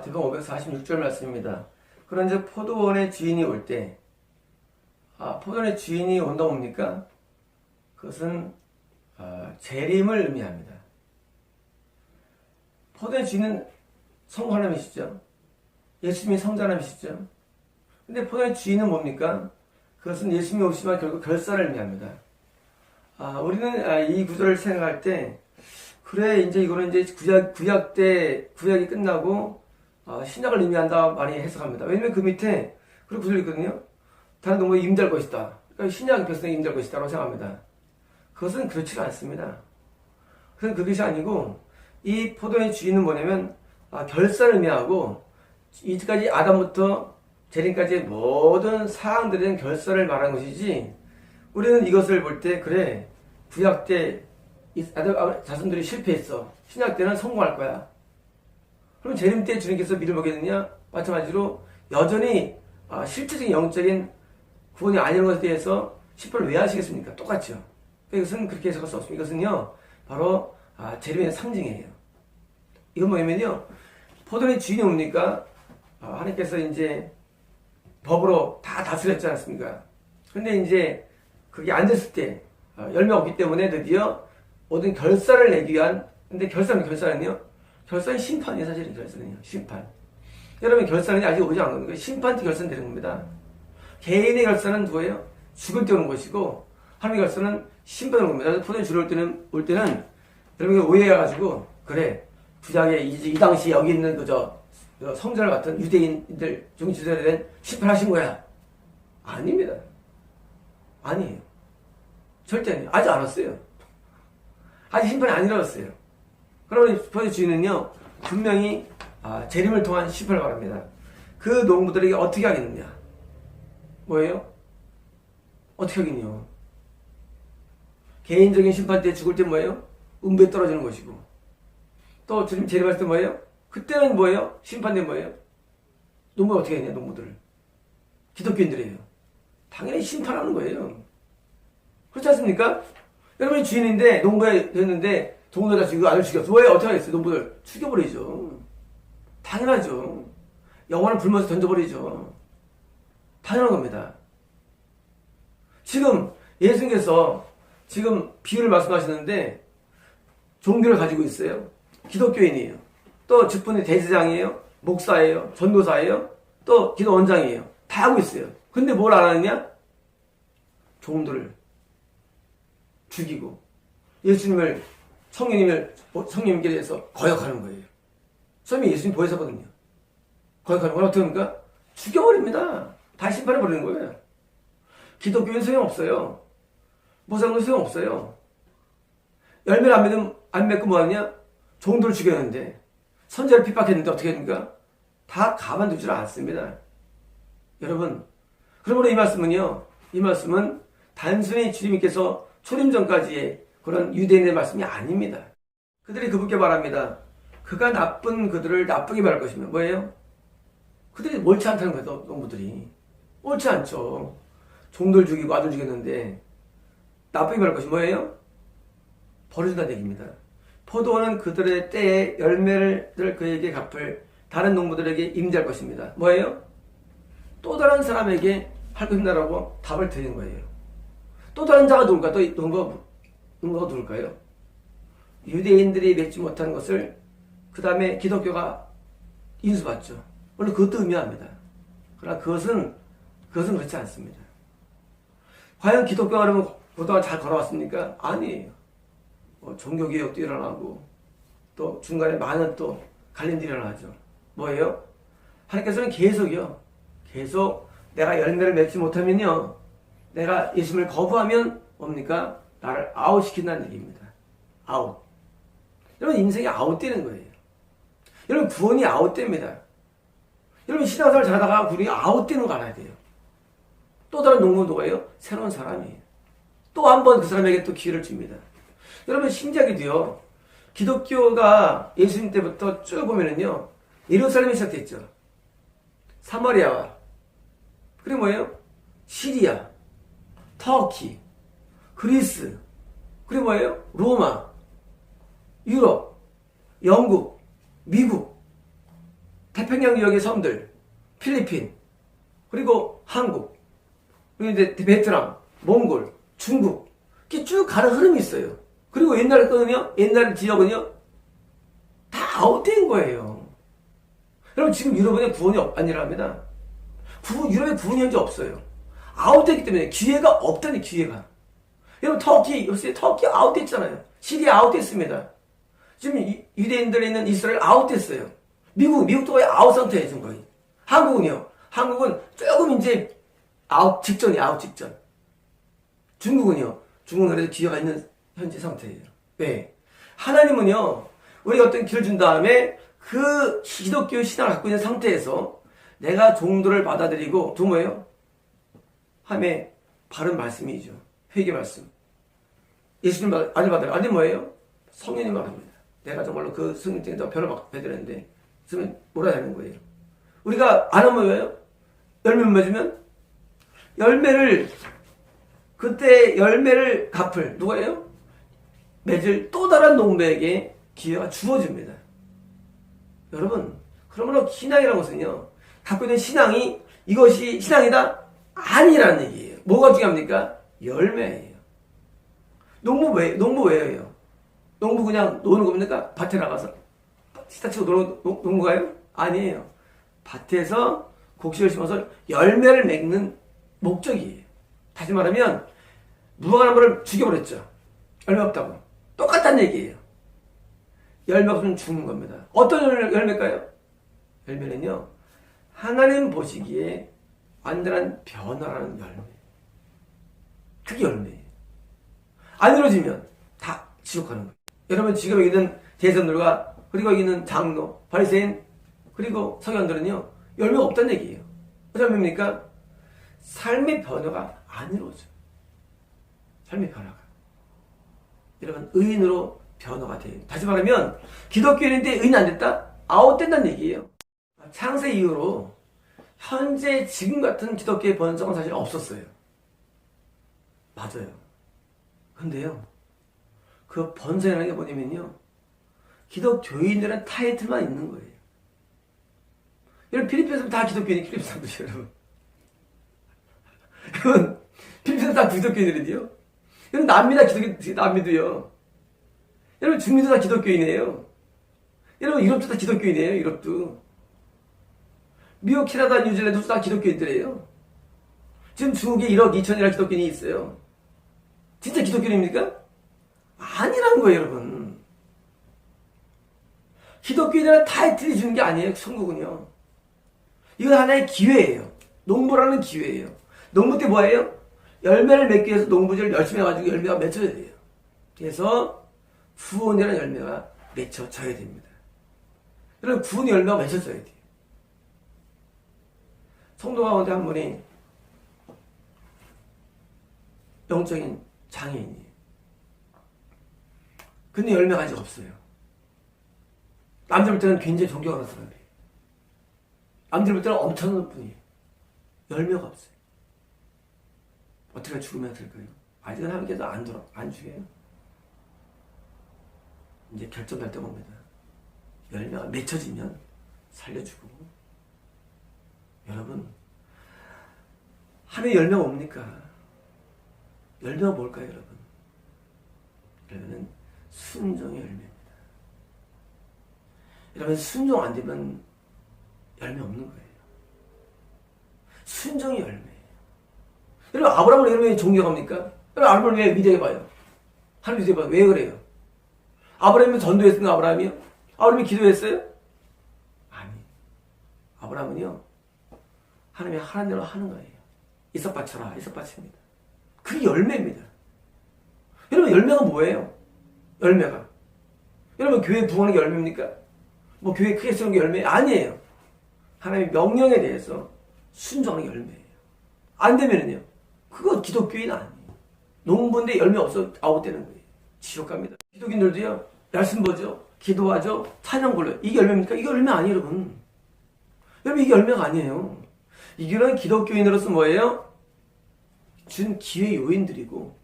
마태복음 546절 말씀입니다. 그런 즉 포도원의 주인이 올 때, 포도원의 주인이 온다고 뭡니까? 그것은 재림을 의미합니다. 포도원의 주인은 성부 하나님이시죠. 예수님이 성자 하나님이시죠. 근데 포도원의 주인은 뭡니까? 그것은 예수님이 오시면 결국 결사를 의미합니다. 우리는 이 구절을 생각할 때, 그래, 이제 이거는 이제 구약이 끝나고, 신약을 의미한다 많이 해석합니다. 왜냐면 그 밑에 그런 구절이 있거든요. 다른 동물이 임대할 것이다. 그러니까 신약의 백성이 임대할 것이다 라고 생각합니다. 그것은 그렇지가 않습니다. 그건 그것이 아니고, 이 포도의 주인은 뭐냐면, 결사를 의미하고, 이제까지 아담부터 재림까지의 모든 사항들에 대한 결사를 말하는 것이지, 우리는 이것을 볼 때, 그래, 구약 때 자손들이 실패했어. 신약 때는 성공할 거야. 그럼 재림 때 주님께서 믿을 먹겠느냐? 마찬가지로 여전히 실질적인 영적인 구원이 아닌 것에 대해서 심판을 왜 하시겠습니까? 똑같죠. 이것은 그렇게 해석할 수 없습니다. 이것은요, 바로 재림의 상징이에요. 이건 뭐냐면요, 포도의 주인이 옵니까? 하나님께서 이제 법으로 다 다스렸지 않습니까? 근데 이제 그게 안 됐을 때, 열매가 없기 때문에 드디어 모든 결사를 내기 위한, 근데 결사는요? 결사는 심판이에요, 사실은 결사는요. 심판. 여러분, 결사는 아직 오지 않은 거예요. 심판 때 결사는 되는 겁니다. 개인의 결사는 누구예요? 죽을 때 오는 것이고, 하나님의 결사는 심판을 오는 겁니다. 포도의 주를 올 때는, 여러분이 오해해가지고, 그래, 구약에 이 당시 여기 있는 성전을 같은 유대인들, 종주들에 대한 심판하신 거야. 아닙니다. 아니에요. 절대 아니에요. 아직 안 왔어요. 아직 심판이 안 일어났어요. 그러면 포도의 주인은요, 분명히 재림을 통한 심판을 말합니다. 그 농부들에게 어떻게 하겠느냐? 뭐예요? 어떻게 하겠냐? 개인적인 심판 때 죽을 때 뭐예요? 음부에 떨어지는 것이고, 또 주님 재림할 때 뭐예요? 그때는 뭐예요? 심판 때 뭐예요? 농부가 어떻게 했냐? 농부들을 기독교인들이에요. 당연히 심판하는 거예요. 그렇지 않습니까? 여러분이 주인인데 농부에 됐는데 동료가 지금 아들 죽였어. 왜 어떻게 하겠어요? 농부들 죽여버리죠. 당연하죠. 영혼을 불면서 던져버리죠. 당연한 겁니다. 지금 예수님께서 지금 비유를 말씀하시는데 종교를 가지고 있어요. 기독교인이에요. 또 직분이 대제장이에요. 목사예요. 전도사예요. 또 기도원장이에요. 다 하고 있어요. 근데 뭘 안 하느냐? 종들을 죽이고 예수님을 성령님께 대해서 거역하는 거예요. 처음에 예수님 보혜사거든요. 거역하는 건 어떻게 합니까? 죽여버립니다. 다 심판해버리는 거예요. 기독교는 소용없어요. 모상도 소용없어요. 열매를 안 맺고 뭐하느냐? 종들을 죽였는데, 선제를 핍박했는데 어떻게 됩니까? 다 가만두질 않습니다. 여러분, 그러므로 이 말씀은 단순히 주님께서 초림 전까지의 그런 유대인의 말씀이 아닙니다. 그들이 그분께 말합니다. 그가 나쁜 그들을 나쁘게 말할 것이면 뭐예요? 그들이 옳지 않다는 거예요, 농부들이. 옳지 않죠. 종들 죽이고 아들 죽였는데 나쁘게 말할 것이 뭐예요? 버려준다는 얘기입니다. 포도원은 그들의 때에 열매를 그에게 갚을 다른 농부들에게 임대할 것입니다. 뭐예요? 또 다른 사람에게 할 것이다라고 답을 드리는 거예요. 또 다른 자가 누굴까? 또 농부가 누굴까요? 유대인들이 맺지 못한 것을 그 다음에 기독교가 인수받죠. 물론 그것도 의미합니다. 그러나 그것은 그렇지 않습니다. 과연 기독교가 그러면 그동안 잘 걸어왔습니까? 아니에요. 종교개혁도 일어나고 또 중간에 많은 또 갈림들이 일어나죠. 뭐예요? 하나님께서는 계속 내가 열매를 맺지 못하면요, 내가 예수님을 거부하면 뭡니까? 나를 아웃시킨다는 얘기입니다. 아웃. 여러분, 인생이 아웃되는 거예요. 여러분, 구원이 아웃됩니다. 여러분, 신앙생활 잘하다가 구원이 아웃되는 거 알아야 돼요. 또 다른 농부는 누구예요? 새로운 사람이에요. 또 한 번 그 사람에게 또 기회를 줍니다. 여러분, 신기하게도요, 기독교가 예수님 때부터 쭉 보면은요, 예루살렘에 시작됐죠. 사마리아와, 그리고 뭐예요? 시리아, 터키, 그리스, 그리고 뭐예요? 로마, 유럽, 영국, 미국, 태평양 유역의 섬들, 필리핀, 그리고 한국, 그리고 이제 베트남, 몽골, 중국, 이렇게 쭉 가는 흐름이 있어요. 그리고 옛날 지역은요, 다 아웃된 거예요. 여러분, 지금 유럽은 구원이 아니랍니다. 유럽에 구원이 현재 없어요. 아웃됐기 때문에 기회가 없다니, 기회가. 여러분, 요새 터키 아웃됐잖아요. 시리아 아웃됐습니다. 지금 유대인들에 있는 이스라엘 아웃됐어요. 미국도 거의 아웃 상태예요, 지금 거의. 한국은요? 한국은 조금 이제 아웃 직전. 중국은요? 중국은 그래도 기회가 있는 현재 상태예요. 왜? 하나님은요, 우리가 어떤 길을 준 다음에 그 기독교 신앙을 갖고 있는 상태에서 내가 종도를 받아들이고, 또 뭐예요? 함에 바른 말씀이죠. 회개 말씀. 예수님 아들 받아요. 아들 뭐예요? 성령님 말합니다. 내가 정말로 그 성령 때문에 변을 받아야 되는데, 있으면 몰아야 되는 거예요. 우리가 안 하면 왜요? 열매 못 맺으면? 그때 열매를 갚을, 누가예요? 맺을 또 다른 농부에게 기회가 주어집니다. 여러분, 그러므로 신앙이라는 것은요, 갖고 있는 신앙이 이것이 신앙이다? 아니라는 얘기예요. 뭐가 중요합니까? 열매예요. 농부 왜요? 농부 그냥 노는 겁니까? 밭에 나가서 시타 치고 노는 농부가요? 아니에요. 밭에서 곡식을 심어서 열매를 맺는 목적이에요. 다시 말하면 무화과나무를 죽여버렸죠. 열매 없다고. 똑같다는 얘기예요. 열매 없으면 죽는 겁니다. 어떤 열매일까요? 열매는요, 하나님 보시기에 완전한 변화라는 열매. 그게 열매예요. 안 이루어지면 다 지옥 가는 거예요. 여러분, 지금 여기 있는 대선들과 그리고 여기 있는 장로, 바리새인, 그리고 서기관들은요, 열매가 없다는 얘기예요. 어떤 열매입니까? 삶의 변화가 안 이루어져요. 삶의 변화가. 여러분, 의인으로 변화가 돼요. 다시 말하면 기독교인인데 의인이 안 됐다? 아웃된다는 얘기예요. 창세 이후로 현재 지금 같은 기독교의 번성은 사실 없었어요. 맞아요. 근데요, 그 번성이라는 게 뭐냐면요, 기독교인들은 타이틀만 있는 거예요. 여러분, 필리핀에서 다 기독교인이 필리핀 사람들이에요, 여러분. 여러분, 필리핀에서 다 기독교인들인데요. 여러분, 남미도요. 여러분, 중미도 다 기독교인이에요. 여러분, 유럽도 다 기독교인이에요, 유럽도. 미국, 캐나다, 뉴질랜드도 다 기독교인들이에요. 지금 중국에 1억 2천이라는 기독교인이 있어요. 진짜 기독교인입니까? 아니라는 거예요, 여러분. 기독교인이라는 타이틀이 주는 게 아니에요, 천국은요. 이건 하나의 기회예요. 농부라는 기회예요. 농부 때 뭐예요? 열매를 맺기 위해서 농부질 열심히 해가지고 열매가 맺혀야 돼요. 그래서 구원이라는 열매가 맺혀져야 됩니다. 여러분, 구원의 열매가 맺혀져야 돼요. 성도 가운데 한 분이 영적인 장애인이에요. 근데 열매가 아직 없어요. 남들 볼 때는 굉장히 존경하는 사람이에요. 남들 볼 때는 엄청난 분이에요. 열매가 없어요. 어떻게 죽으면 될까요? 아직은 하나님께서 안 죽여요. 이제 결정날 때가 옵니다. 열매가 맺혀지면 살려주고. 여러분, 하루에 열매가 옵니까? 열매가 뭘까요, 여러분? 열매는 순종의 열매입니다. 여러분, 순종 안 되면 열매 없는 거예요. 순종의 열매예요. 여러분, 아브라함을 여러분이 존경합니까? 여러분, 아브라함을 왜 위대해 봐요? 하나님 위대해 봐요. 왜 그래요? 아브라함이 전도했습니까? 아브라함이요? 아브라함이 기도했어요? 아니. 아브라함은요, 하나님이 하라는 대로 하는 거예요. 이삭 바쳐라. 이삭 바칩니다. 그게 열매입니다. 여러분, 열매가 뭐예요? 열매가. 여러분, 교회 부흥하는 게 열매입니까? 뭐 교회 크게 세우는 게 열매? 아니에요. 하나님의 명령에 대해서 순종하는 게 열매예요. 안 되면은요, 그거 기독교인 아니에요. 농부인데 열매 없어 아웃되는 거예요. 지옥 갑니다. 기독인들도요, 말씀 보죠, 기도하죠, 찬양 불러요. 이게 열매입니까? 이게 열매 아니에요, 여러분. 여러분, 이게 열매가 아니에요. 이거는 기독교인으로서 뭐예요? 준 기회 요인들이고,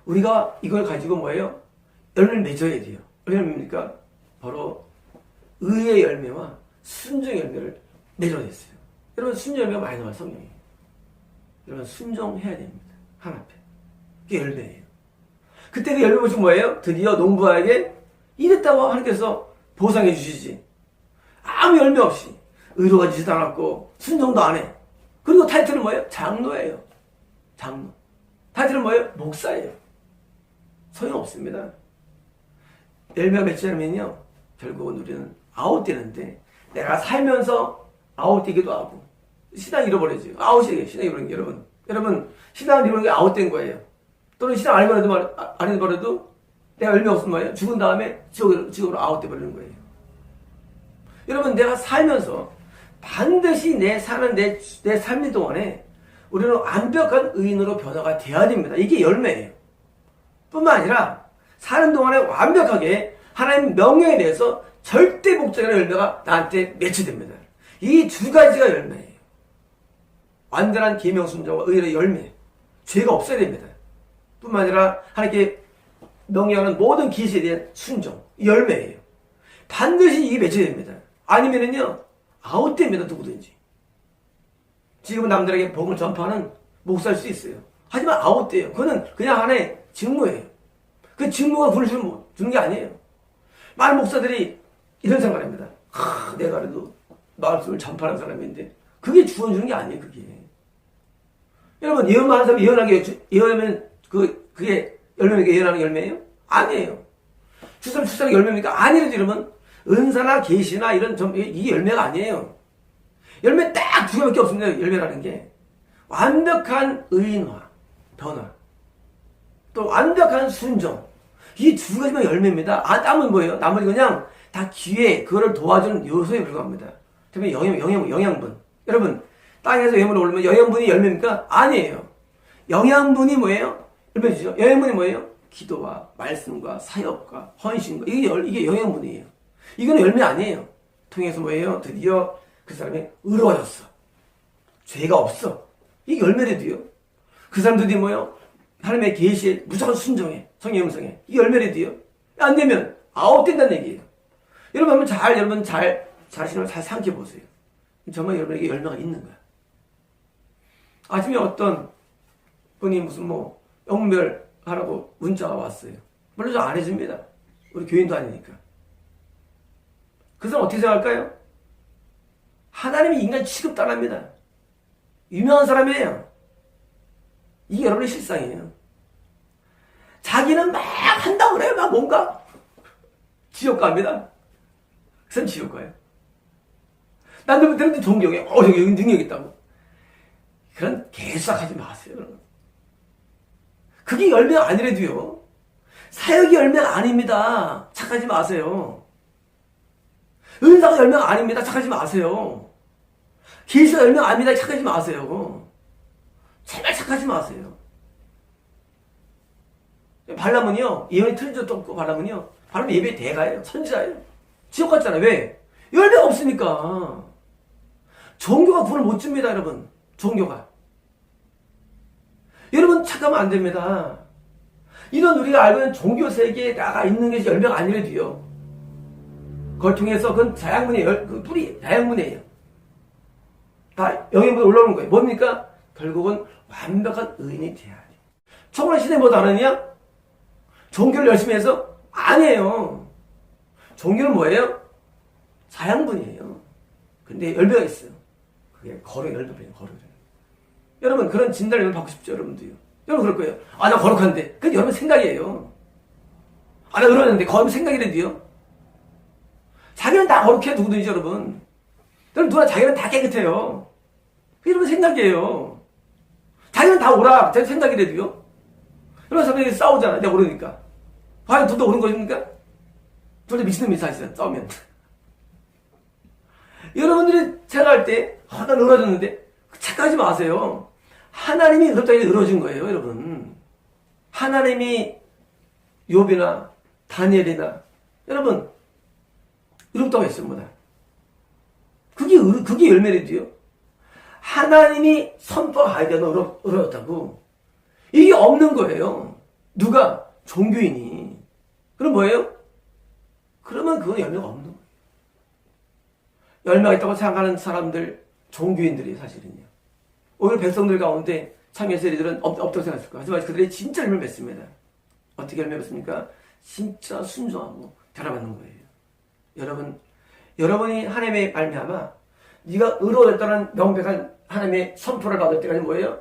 우리가 이걸 가지고 뭐예요? 열매를 맺어야 돼요. 열매입니까? 바로 의의 열매와 순종 열매를 내려냈어요. 여러분 순종 열매가 많이 나와요. 성경에. 여러분 순종해야 됩니다. 하나님 앞에. 그게 열매예요. 그때 그 열매 보시면 뭐예요? 드디어 농부에게 이랬다고 하나님께서 보상해 주시지. 아무 열매 없이 의로가 지지도 않았고 순종도 안 해. 그리고 타이틀은 뭐예요? 장로예요. 장로. 타이틀은 뭐예요? 목사예요. 소용없습니다. 열매가 맺지 않으면요 결국은 우리는 아웃되는데, 내가 살면서 아웃되기도 하고 신앙 잃어버리죠. 아웃이에요. 신앙 잃어버린 게 여러분 신앙을 잃어버린 게 아웃된 거예요. 또는 신앙 안 잃어버려도 내가 열매 없으면 뭐예요? 죽은 다음에 지옥으로 아웃돼 버리는 거예요. 여러분 내가 살면서 반드시 사는 내 삶의 동안에 우리는 완벽한 의인으로 변화가 돼야 됩니다. 이게 열매예요. 뿐만 아니라 사는 동안에 완벽하게 하나님 명령에 대해서 절대 목적이라는 열매가 나한테 맺혀집니다. 이 두 가지가 열매예요. 완전한 계명 순종과 의의 열매. 죄가 없어야 됩니다. 뿐만 아니라 하나님께 명령하는 모든 계시에 대한 순종, 열매예요. 반드시 이게 맺혀야 됩니다. 아니면은요 아웃됩니다. 누구든지. 지금은 남들에게 복음을 전파하는 목사일 수 있어요. 하지만 아웃돼요. 그거는 그냥 하나의 직무예요. 그 직무가 돈을 주는 게 아니에요. 많은 목사들이 이런 생각을 합니다. 내가 그래도 말씀을 전파하는 사람인데 그게 주어주는 게 아니에요. 그게. 여러분 예언하는 사람이 예언하면 그게 열매입니까? 예언하는 열매예요? 아니에요. 추수하는 열매입니까? 아니래도 여러분 은사나 계시나 이게 열매가 아니에요. 열매 딱 두 개밖에 없습니다. 열매라는 게 완벽한 의인화, 변화, 또 완벽한 순종. 이 두 가지만 열매입니다. 남은 뭐예요? 나머지 그냥 다 기회, 그거를 도와주는 요소에 불과합니다. 특히 영양분. 여러분 땅에서 영양분을 올리면 영양분이 열매입니까? 아니에요. 영양분이 뭐예요? 열매주죠. 영양분이 뭐예요? 기도와 말씀과 사역과 헌신과 이게 영양분이에요. 이거는 열매 아니에요. 통해서 뭐예요? 드디어 그 사람이 의로워졌어. 죄가 없어. 이게 열매래도요. 그 사람들이 뭐예요? 하나님의 계시에 무조건 순종해. 성령의 음성에. 이게 열매래도요. 안 되면 아웃된다는 얘기예요. 여러분 자신을 잘 생각해 보세요. 정말 여러분에게 열매가 있는 거야. 아침에 어떤 분이 무슨 영별하라고 문자가 왔어요. 물론 저 안 해줍니다. 우리 교인도 아니니까. 그 사람 어떻게 생각할까요? 하나님이 인간 취급도 안 합니다. 유명한 사람이에요. 이게 여러분의 실상이에요. 자기는 막 한다고 그래요. 막 뭔가 지옥 갑니다. 그 사람 지옥 가요. 남들한테 존경해. 여기 능력 있다고. 그런 개수작하지 마세요. 그게 열매가 아니래도요. 사역이 열매가 아닙니다. 착하지 마세요. 은사가 열매가 아닙니다. 착하지 마세요. 계시가 열매가 아닙니다. 착하지 마세요. 제발 착하지 마세요. 발람은요, 예언이 틀린 적도 없고, 발람 예배의 대가예요. 선지자예요. 지옥 갔잖아요. 왜? 열매가 없으니까. 종교가 구원을 못 줍니다, 여러분. 종교가. 여러분, 착하면 안 됩니다. 이런 우리가 알고 있는 종교 세계에 나가 있는 것이 열매가 아니래도요. 그걸 통해서 그건 자양분이에요. 그 뿌리, 자양분이에요. 다 영양분이 올라오는 거예요. 뭡니까? 결국은 완벽한 의인이 돼야 돼. 초콜릿 시대 뭐 다르냐? 종교를 열심히 해서? 아니에요. 종교는 뭐예요? 자양분이에요. 근데 열매가 있어요. 그게 거룩의 열매예요. 거룩의 열매. 여러분 그런 진단을 받고 싶죠? 여러분도요. 여러분 그럴 거예요. 나 거룩한데. 그게 여러분 생각이에요. 나 그러는데 거룩 생각이래도요. 자기는 다 거룩해. 누구든지 여러분. 여러분 누나 자기는 다 깨끗해요. 그게 여러분 생각이에요. 자기는 다 오라. 자기 생각이래도요. 여러분 사람들이 싸우잖아. 내가 오르니까. 과연 둘 다 옳은 것입니까? 둘 다 미친놈이 사실은 싸우면. 여러분들이 생각할 때 난 의로워졌는데 착각하지 마세요. 하나님이 의롭다고 해서 의로워진 거예요. 여러분. 하나님이 욥이나 다니엘이나 여러분 의롭다고 했어요. 뭐다. 그게 열매래도요. 하나님이 선포하야 되는 의로웠다고. 이게 없는 거예요. 누가? 종교인이. 그럼 뭐예요? 그러면 그건 열매가 없는 거예요. 열매가 있다고 생각하는 사람들, 종교인들이 사실은요. 오히려 백성들 가운데 참여해서 이들은 없다고 생각했을 거예요. 하지만 그들이 진짜 열매를 맺습니다. 어떻게 열매 맺습니까? 진짜 순종하고 변화받는 거예요. 여러분이 하나님의 말미암아 네가 의로웠다는 명백한 하나님의 선포를 받을 때가 뭐예요?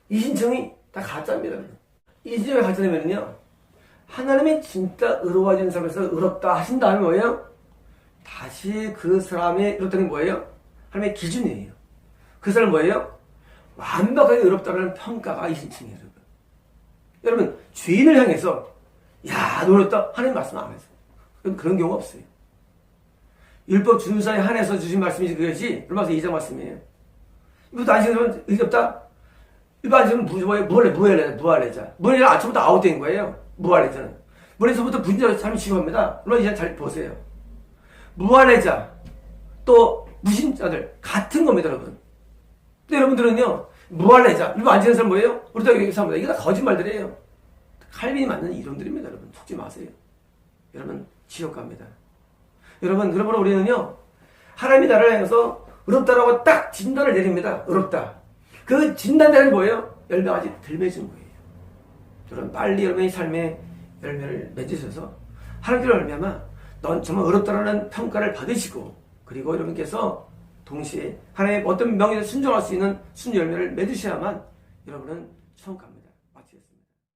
이 신청이 다 가짜입니다. 이 신청이 가짜되면요, 하나님이 진짜 의로워진 사람에서 의롭다 하신 다음에 뭐예요? 다시 그 사람의 의롭다는 뭐예요? 하나님의 기준이에요. 그 사람은 뭐예요? 완벽하게 의롭다는 평가가 이 신청이에요. 여러분, 죄인을 향해서 야, 너 의롭다 하나님 말씀 안 해서 그런 경우가 없어요. 율법 준사에 한해서 주신 말씀이지 그것이 로마서 2장 말씀이에요. 이것도 안식으면 의롭다? 일반 안식은 무할례자. 무할례자 아침부터 아웃된 거예요. 무할례자는. 무할례자부터 분자 삶이 취급합니다. 로마 2장 잘 보세요. 무할례자 또 무신자들 같은 겁니다, 여러분. 근데 여러분들은요, 무할례자 일반 안식는 사람 뭐예요? 우리도 얘기합니다. 이게 다 거짓말들이에요. 칼빈이 맞는 이론들입니다, 여러분. 속지 마세요. 여러분, 지옥 갑니다. 여러분, 그러므로 우리는요, 하나님이 나를 향해서 의롭다라고 딱 진단을 내립니다. 의롭다. 그 진단대는 뭐예요? 열매가 아직 덜 맺은 거예요. 여러분, 빨리 여러분의 삶에 열매를 맺으셔서 하나님께로 말미암아 넌 정말 의롭다라는 평가를 받으시고, 그리고 여러분께서 동시에 하나님의 어떤 명예에 순종할 수 있는 순 열매를 맺으셔야만 여러분은 천국 갑니다.